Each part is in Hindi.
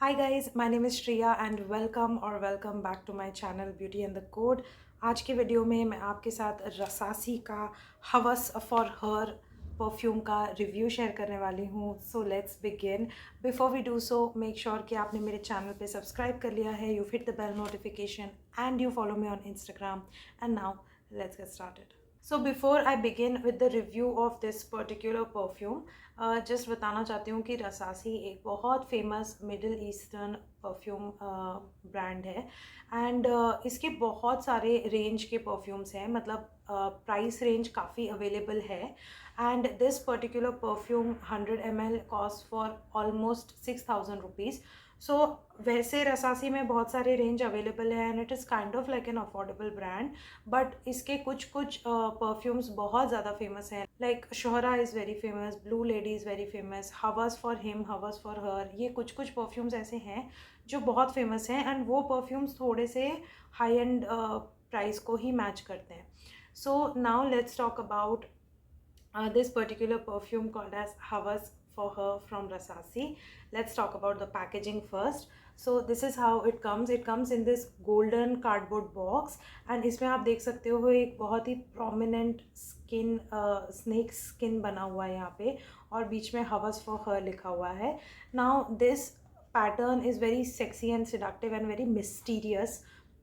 Hi guys, my name is Shreya and welcome back to my channel Beauty and the Code। आज के वीडियो में मैं आपके साथ रसासी का हवस फॉर हर परफ्यूम का रिव्यू शेयर करने वाली हूँ। So let's begin. Before we do so make sure कि आपने मेरे चैनल पे सब्सक्राइब कर लिया है, you hit the bell notification and you follow me on Instagram. And now let's get started. So before I begin with the review of this particular perfume, just बताना चाहती हूँ कि रसासी एक बहुत famous middle eastern perfume brand है। एंड इसके बहुत सारे रेंज के परफ्यूम्स हैं, मतलब प्राइस रेंज काफ़ी अवेलेबल है। And this particular perfume 100 ml cost for almost 6,000 rupees. So वैसे रसासी में बहुत सारे रेंज अवेलेबल है and it is kind of like an affordable brand. But इसके कुछ कुछ परफ्यूम्स बहुत ज़्यादा फेमस हैं, like Shuhrah is very famous, Blue Lady is very famous, Hawas for him, Hawas for हर। ये कुछ कुछ परफ्यूम्स ऐसे हैं जो बहुत फेमस हैं एंड वो परफ्यूम्स थोड़े से हाई एंड प्राइस को ही मैच करते हैं। So now let's talk about this particular perfume called as Havas for Her from Rasasi. Let's talk about the packaging first. So this is how it comes. It comes in this golden cardboard box and इसमें आप देख सकते हो एक बहुत ही prominent skin snake skin बना हुआ है यहाँ पे, और बीच में Havas for Her लिखा हुआ है. Now this pattern is very sexy and seductive and very mysterious.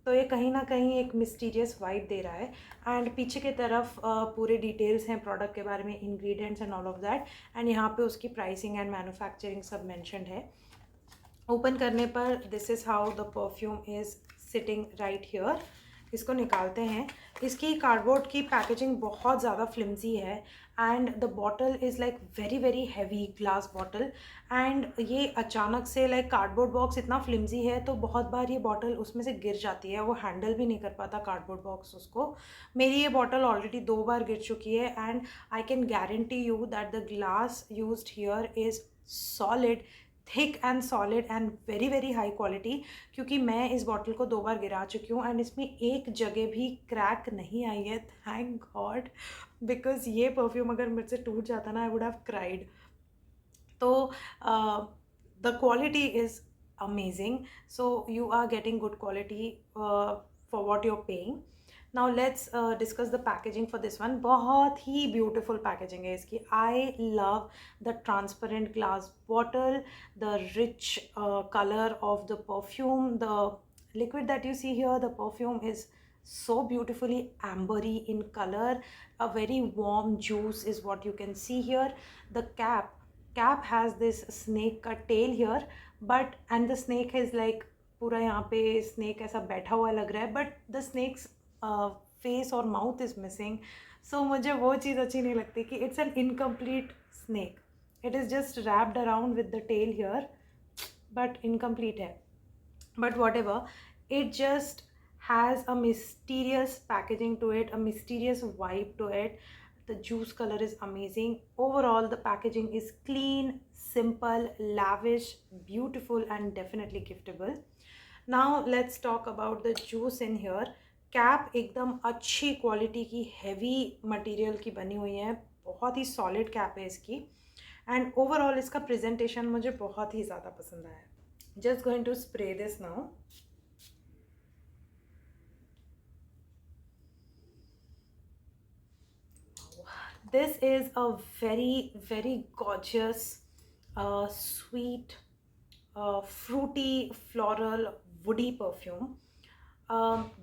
तो ये कहीं ना कहीं एक मिस्टीरियस वाइब दे रहा है। एंड पीछे की तरफ पूरे डिटेल्स हैं प्रोडक्ट के बारे में, ingredients and all of that. And यहाँ पे उसकी प्राइसिंग एंड मैन्युफैक्चरिंग सब मेंशन्ड है। ओपन करने पर this is how the perfume is sitting right here. इसको निकालते हैं। इसकी कार्डबोर्ड की पैकेजिंग बहुत ज़्यादा फ्लिम्जी है and the bottle is like very very heavy glass bottle. And ये अचानक से लाइक कार्डबोर्ड बॉक्स इतना फ्लिम्जी है तो बहुत बार ये बॉटल उसमें से गिर जाती है, वो हैंडल भी नहीं कर पाता कार्डबोर्ड बॉक्स उसको। मेरी ये बॉटल ऑलरेडी 2 बार गिर चुकी है and I can guarantee you that the glass used here is solid, thick and solid and very very high quality. क्योंकि मैं इस बॉटल को 2 बार गिरा चुकी हूँ एंड इसमें एक जगह भी क्रैक नहीं आई है, थैंक गॉड। बिकॉज ये परफ्यूम अगर मेरे से टूट जाता ना, आई वुड हैव क्राइड। तो the quality is amazing, so you are getting good quality for what you're paying. Now let's discuss the packaging for this one. बहुत ही beautiful packaging है इसकी. I love the transparent glass bottle, the rich color of the perfume, the liquid that you see here. The perfume is so beautifully ambery in color. A very warm juice is what you can see here. The cap has this snake का tail here, but and the snake is like पूरा यहाँ पे snake ऐसा बैठा हुआ लग रहा है, but the snake's face और mouth is missing. So मुझे वो चीज़ अच्छी नहीं लगती कि it's an incomplete snake. It is just wrapped around with the tail here, but incomplete है. But whatever, it just has a mysterious packaging to it, a mysterious vibe to it. The juice color is amazing. Overall the packaging is clean, simple, lavish, beautiful and definitely giftable. Now let's talk about the juice in here. Cap एकदम अच्छी क्वालिटी की हैवी मटेरियल की बनी हुई है, बहुत ही सॉलिड कैप है इसकी। एंड ओवरऑल इसका प्रेजेंटेशन मुझे बहुत ही ज़्यादा पसंद आया। Just going to spray this now. This is a very very gorgeous, sweet, fruity, floral, woody perfume.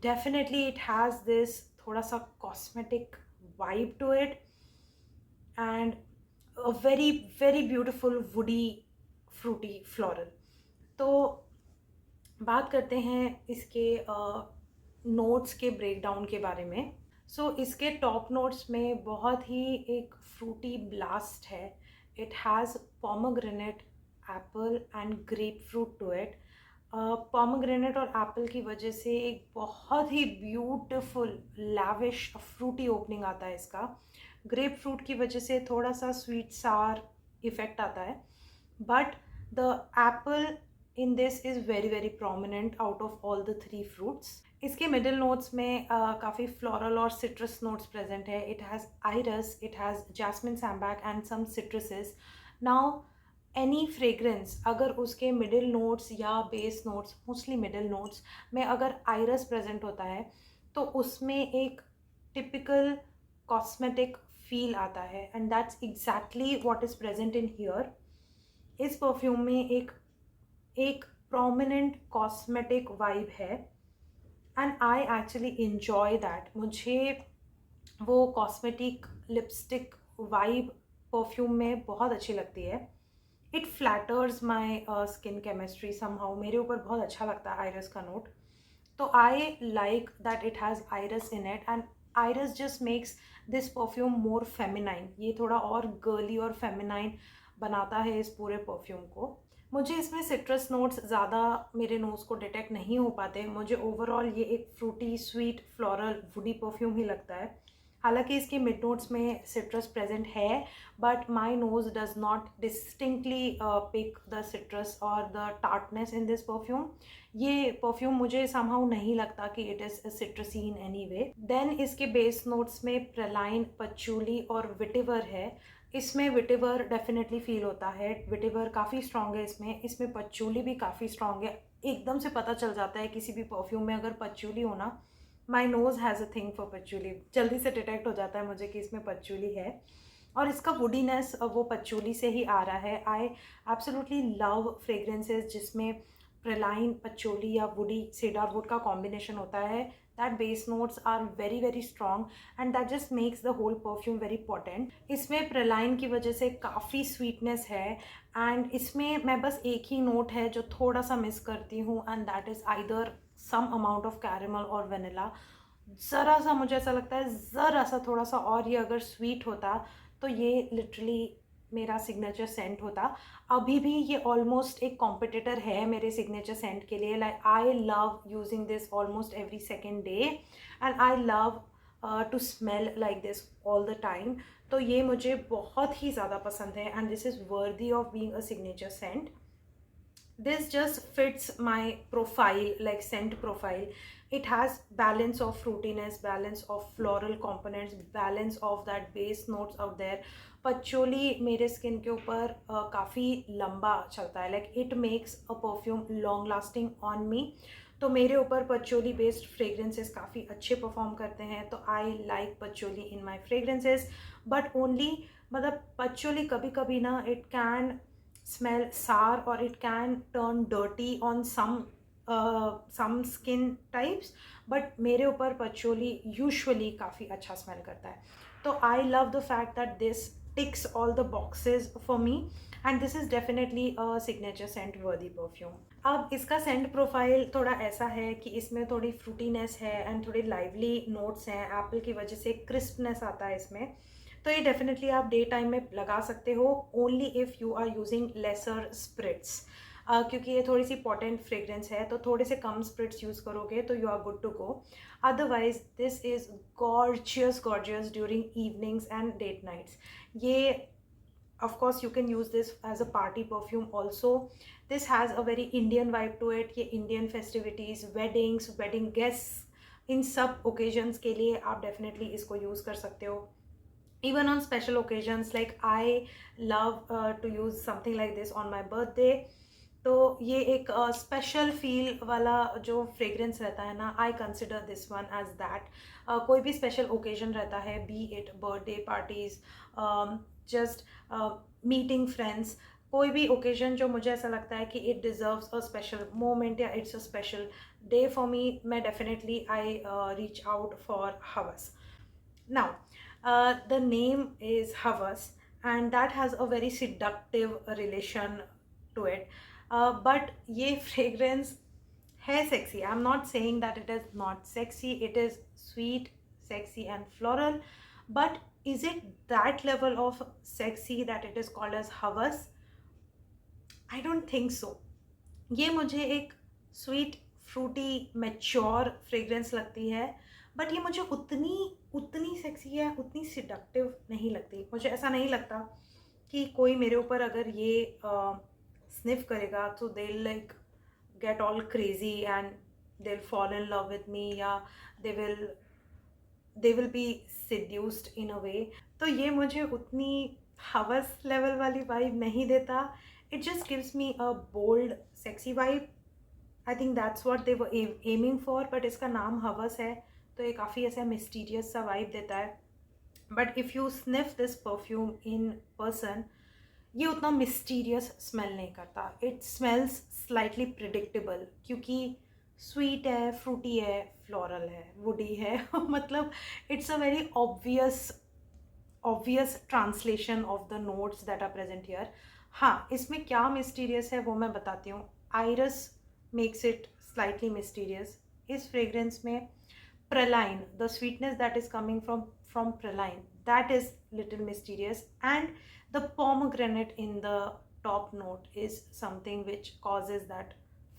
Definitely it has this थोड़ा सा cosmetic vibe to it and a very very beautiful woody, fruity, floral. तो बात करते हैं इसके नोट्स के ब्रेकडाउन के बारे में। इसके टॉप नोट्स में बहुत ही एक फ्रूटी ब्लास्ट है। It has pomegranate, apple and grape fruit to it. Pomegranate और एप्पल की वजह से एक बहुत ही ब्यूटिफुल लैविश फ्रूटी ओपनिंग आता है इसका। ग्रेप फ्रूट की वजह से थोड़ा सा स्वीट सार इफ़ेक्ट आता है, but the Apple in this is very very prominent out of all the 3 fruits. इसके मिडिल नोट्स में काफ़ी फ्लोरल और सिट्रस नोट्स प्रेजेंट है. It has iris, it has jasmine sambac and some citruses. Now any fragrance अगर उसके मिडिल नोट्स या base notes, mostly middle notes में अगर आइरस प्रेजेंट होता है तो उसमें एक टिपिकल कॉस्मेटिक फील आता है, and that's exactly what is present in here. इस परफ्यूम में एक एक प्रोमिनेंट कॉस्मेटिक वाइब है, and I actually enjoy that. मुझे वो कॉस्मेटिक लिपस्टिक वाइब परफ्यूम में बहुत अच्छी लगती है। It flutters my skin chemistry somehow, मेरे ऊपर बहुत अच्छा लगता है आइरस का नोट। तो I like that it has iris in it, and iris just makes this perfume more feminine. ये थोड़ा और गर्ली और फेमिनाइन बनाता है इस पूरे परफ्यूम को। मुझे इसमें सिट्रस नोट्स ज़्यादा मेरे नोज़ को डिटेक्ट नहीं हो पाते। मुझे ओवरऑल ये एक fruity sweet floral woody perfume ही लगता है। हालांकि इसके मिड नोट्स में सिट्रस प्रेजेंट है, but my nose does not distinctly pick the citrus और the tartness in this perfume. ये परफ्यूम मुझे समहाउ नहीं लगता कि it is citrusy in any way. Then इसके बेस नोट्स में प्रलाइन, पचूली और विटिवर है। इसमें विटिवर डेफिनेटली फील होता है, विटिवर काफ़ी स्ट्रॉन्ग है इसमें पचूली भी काफ़ी स्ट्रॉन्ग है। एकदम से पता चल जाता है किसी भी परफ्यूम में अगर पचूली हो ना। My nose has a thing for पचूली, जल्दी से डिटेक्ट हो जाता है मुझे कि इसमें पचूली है, और इसका वुडीनेस वो पचूली से ही आ रहा है। आई एब्सोल्युटली लव फ्रेग्रेंसेस जिसमें प्रलाइन, पचोली या वुडी सेडार वुड का कॉम्बिनेशन होता है। That base notes are very very strong, and that just makes the whole perfume very potent. इसमें प्रलाइन की वजह से काफ़ी स्वीटनेस है, एंड इसमें मैं बस एक ही नोट है जो थोड़ा सा मिस करती हूँ, and that is either some amount of caramel और वेनिला। ज़रा सा मुझे ऐसा लगता है, ज़रा सा थोड़ा सा और ये अगर स्वीट होता तो ये लिटरली मेरा सिग्नेचर सेंट होता। अभी भी ये ऑलमोस्ट एक कॉम्पिटिटर है मेरे सिग्नेचर सेंट के लिए। Like I love using this almost every second day, and I love to smell like this all the time. तो ये मुझे बहुत ही ज़्यादा पसंद है, and this is worthy of being a signature scent. This just fits my profile, like scent profile. It has balance of fruitiness, balance of floral components, balance of that base notes out there. Patchouli मेरे स्किन के ऊपर काफ़ी लंबा चलता है, like it makes a perfume long lasting on me. तो मेरे ऊपर पचोली बेस्ड फ्रेग्रेंसेस काफ़ी अच्छे परफॉर्म करते हैं, तो I like patchouli in my fragrances. But only, मतलब पचोली कभी कभी ना it can smell sour or it can turn dirty on some skin types, but मेरे ऊपर पचोली यूजुअली काफ़ी अच्छा स्मेल करता है। तो I love the fact that this ticks all the boxes for me, and this is definitely a signature scent worthy perfume. अब इसका सेंट प्रोफाइल थोड़ा ऐसा है कि इसमें थोड़ी फ्रूटीनेस है एंड थोड़ी लाइवली नोट्स हैं। एप्पल की वजह से क्रिस्पनेस आता है इसमें। तो ये डेफिनेटली आप डे टाइम में लगा सकते हो, only if you are using lesser spritz. क्योंकि ये थोड़ी सी पोटेंट फ्रेग्रेंस है, तो थोड़े से कम स्प्रिट्स यूज़ करोगे तो you are good to go. Otherwise this is gorgeous gorgeous during evenings and date nights. ये of course you can use this as a party perfume also. This has a very Indian vibe to it. ये Indian festivities, weddings, wedding guests, इन सब occasions के लिए आप definitely इसको use कर सकते हो। Even on special occasions, like I love to use something like this on my birthday. तो ये एक स्पेशल फील वाला जो फ्रेग्रेंस रहता है ना, I consider this one as that. कोई भी स्पेशल ओकेजन रहता है, be it birthday parties, just meeting friends, कोई भी ओकेजन जो मुझे ऐसा लगता है कि it deserves a special moment या it's a special day for me, मैं definitely I reach out for Hawas. Now, the name is Havas, and that has a very seductive relation to it. But ये fragrance है sexy. I'm not saying that it is not sexy. It is sweet, sexy, and floral. But is it that level of sexy that it is called as Havas? I don't think so. ये मुझे एक स्वीट फ्रूटी मैच्योर फ्रेग्रेंस लगती है, बट ये मुझे उतनी उतनी सेक्सी या उतनी सिडक्टिव नहीं लगती। मुझे ऐसा नहीं लगता कि कोई मेरे ऊपर अगर ये स्निफ करेगा तो they like get all crazy and they fall in love with me, या दे विल बी सिड्यूस्ड इन अ वे। तो ये मुझे उतनी हवस लेवल वाली वाइब नहीं देता। It just gives me a bold sexy vibe. I think that's what they were aiming for, but इसका नाम हवस है तो ये काफ़ी ऐसा मिस्टीरियस सा वाइब देता है. But if you sniff this perfume in person, ये उतना मिस्टीरियस स्मेल नहीं करता. इट स्मेल्स स्लाइटली प्रिडिक्टेबल, क्योंकि स्वीट है, फ्रूटी है, फ्लोरल है, वुडी है. मतलब it's a very obvious translation of the notes that are present here. हाँ, इसमें क्या मिस्टीरियस है वो मैं बताती हूँ. Iris makes it slightly mysterious. इस फ्रेग्रेंस में praline, the sweetness that is coming from praline, that is little mysterious, and the pomegranate in the top note is something which causes that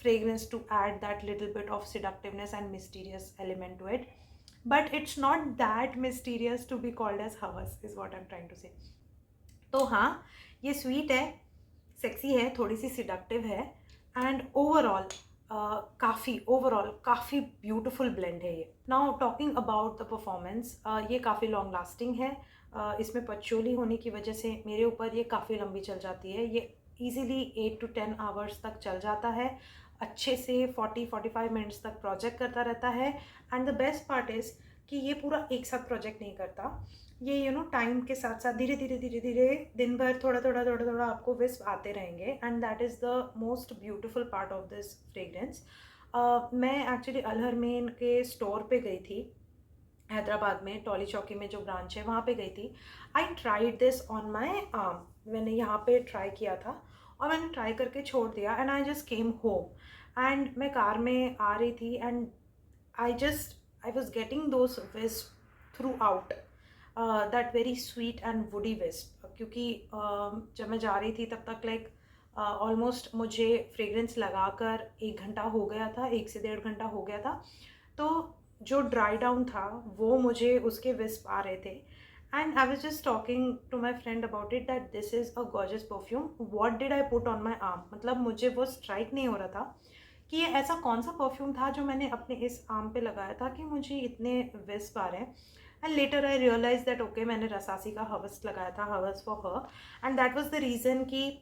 fragrance to add that little bit of seductiveness and mysterious element to it. But it's not that mysterious to be called as havas, is what I'm trying to say. तो हाँ, ये स्वीट है, सेक्सी है, थोड़ी सी सिडक्टिव है, एंड ओवरऑल काफ़ी ब्यूटिफुल ब्लेंड है ये. Now talking about the performance, ये काफ़ी लॉन्ग लास्टिंग है. इसमें पचोली होने की वजह से मेरे ऊपर ये काफ़ी लंबी चल जाती है. ये ईजिली 8 to 10 आवर्स तक चल जाता है, अच्छे से 40-45 मिनट्स तक प्रोजेक्ट करता रहता है. And the best part is कि ये पूरा एक साथ प्रोजेक्ट नहीं करता. ये टाइम के साथ साथ धीरे धीरे दिन भर थोड़ा आपको विस्प आते रहेंगे. And that is the most beautiful part of this fragrance. मैं एक्चुअली अलहरमेन के स्टोर पे गई थी, हैदराबाद में टॉली चौकी में जो ब्रांच है वहाँ पे गई थी. I tried this on my arm. मैंने यहाँ पे ट्राई किया था और मैंने ट्राई करके छोड़ दिया. And I just came home, and मैं कार में आ रही थी, and I was getting those wisp through out, that very sweet and woody wisp. क्योंकि जब मैं जा रही थी तब तक लाइक ऑलमोस्ट मुझे फ्रेग्रेंस लगाकर 1 घंटा हो गया था, 1 से 1.5 घंटा हो गया था. तो जो ड्राई डाउन था वो मुझे उसके विस्प आ रहे थे. And I was just talking to my friend about it that this is a gorgeous perfume, what did I put on my arm. मतलब मुझे वो स्ट्राइक नहीं हो रहा था कि ये ऐसा कौन सा परफ्यूम था जो मैंने अपने इस आर्म पे लगाया था कि मुझे इतने विस्प आ रहे हैं. And later I realize that okay, मैंने रसासी का हवस लगाया था, Hawas for her. And that was the reason कि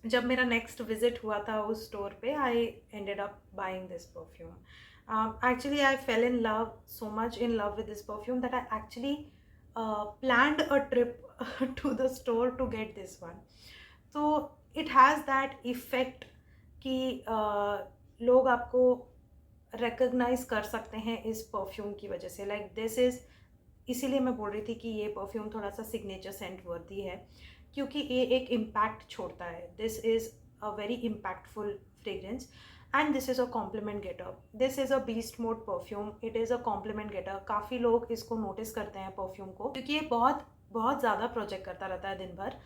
जब मेरा नेक्स्ट विजिट हुआ था उस स्टोर पे, I ended up buying this perfume. Actually, I fell in love, so much in love with this perfume, that I actually planned a trip to the store to get this one. So it has that effect कि लोग आपको recognize कर सकते हैं इस perfume की वजह से. Like this is, इसीलिए मैं बोल रही थी कि ये perfume थोड़ा सा signature scent वर्दी है, क्योंकि ये एक impact छोड़ता है. This is a very impactful fragrance. And this is a compliment getter. This is a beast mode perfume. It is a compliment getter. काफ़ी लोग इसको नोटिस करते हैं परफ्यूम को, क्योंकि ये बहुत ज़्यादा प्रोजेक्ट करता रहता है दिन भर,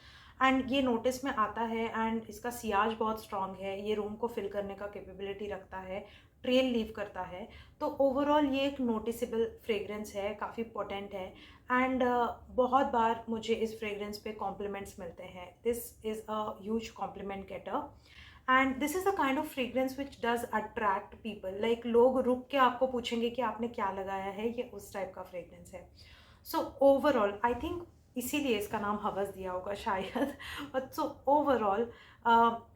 एंड ये नोटिस में आता है. एंड इसका सियाज बहुत स्ट्रॉन्ग है, ये रूम को फिल करने का कैपेबिलिटी रखता है, ट्रेल लीव करता है. तो ओवरऑल ये एक नोटिसेबल फ्रेग्रेंस है, काफ़ी पोटेंट है. एंड बहुत बार मुझे इस फ्रेग्रेंस पे कॉम्प्लीमेंट्स मिलते हैं. This is a huge compliment getter. And this is the kind of fragrance which does attract people. Like लोग रुक के आपको पूछेंगे कि आपने क्या लगाया है, ये उस टाइप का फ्रेग्रेंस है. सो ओवरऑल आई थिंक इसीलिए इसका नाम हवस दिया होगा शायद. बट सो ओवरऑल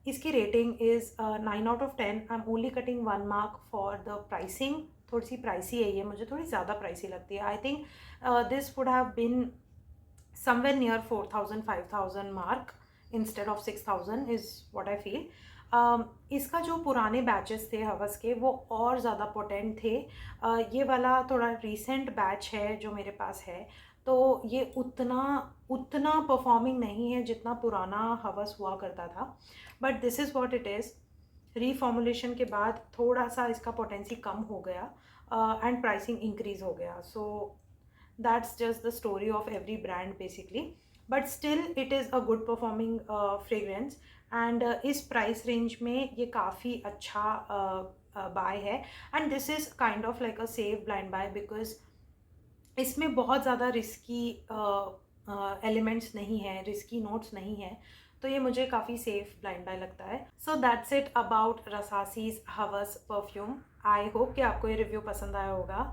इसकी rating is 9 out of 10. I am only cutting 1 mark for the pricing. थोड़ी सी प्राइसी है ये, मुझे थोड़ी ज़्यादा प्राइसी लगती है. I think this would have been somewhere near 4,000-5,000 mark instead of 6,000 is what I feel. इसका जो पुराने बैचेस थे हवस के, वो और ज़्यादा पोटेंट थे. ये वाला थोड़ा रीसेंट बैच है जो मेरे पास है, तो ये उतना परफॉर्मिंग नहीं है जितना पुराना हवस हुआ करता था. But this is what it is. Reformulation के बाद थोड़ा सा इसका पोटेंसी कम हो गया एंड प्राइसिंग इंक्रीज़ हो गया. सो that's just the story of every brand basically, but still it is a good performing fragrance. and इस price range में ये काफ़ी अच्छा buy है. and this is kind of like a safe blind buy because इसमें बहुत ज़्यादा risky elements नहीं है, risky notes नहीं है, तो ये मुझे काफ़ी सेफ ब्लाइंड बाय लगता है. सो दैट्स इट अबाउट रसासीज हवस परफ्यूम. आई होप कि आपको ये रिव्यू पसंद आया होगा.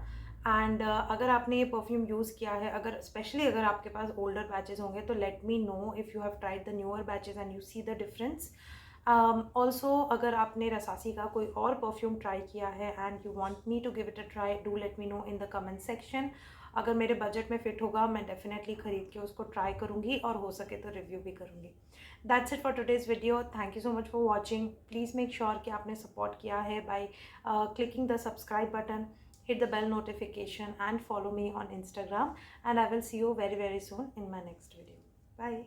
एंड अगर आपने ये परफ्यूम यूज़ किया है, अगर स्पेशली अगर आपके पास ओल्डर बैचेस होंगे तो late me know if you have tried the newer batches and you see the difference. Also अगर आपने रसासी का कोई और परफ्यूम ट्राई किया है and you want me to give it a try, do let me know in the comment section. अगर मेरे बजट में फ़िट होगा मैं डेफिनेटली ख़रीद के उसको ट्राई करूँगी और हो सके तो रिव्यू भी करूँगी. That's it for today's video. Thank you so much for watching. Please make sure कि आपने सपोर्ट किया है by clicking the subscribe button, hit the bell notification and follow me on Instagram, and I will see you very soon in my next video. Bye.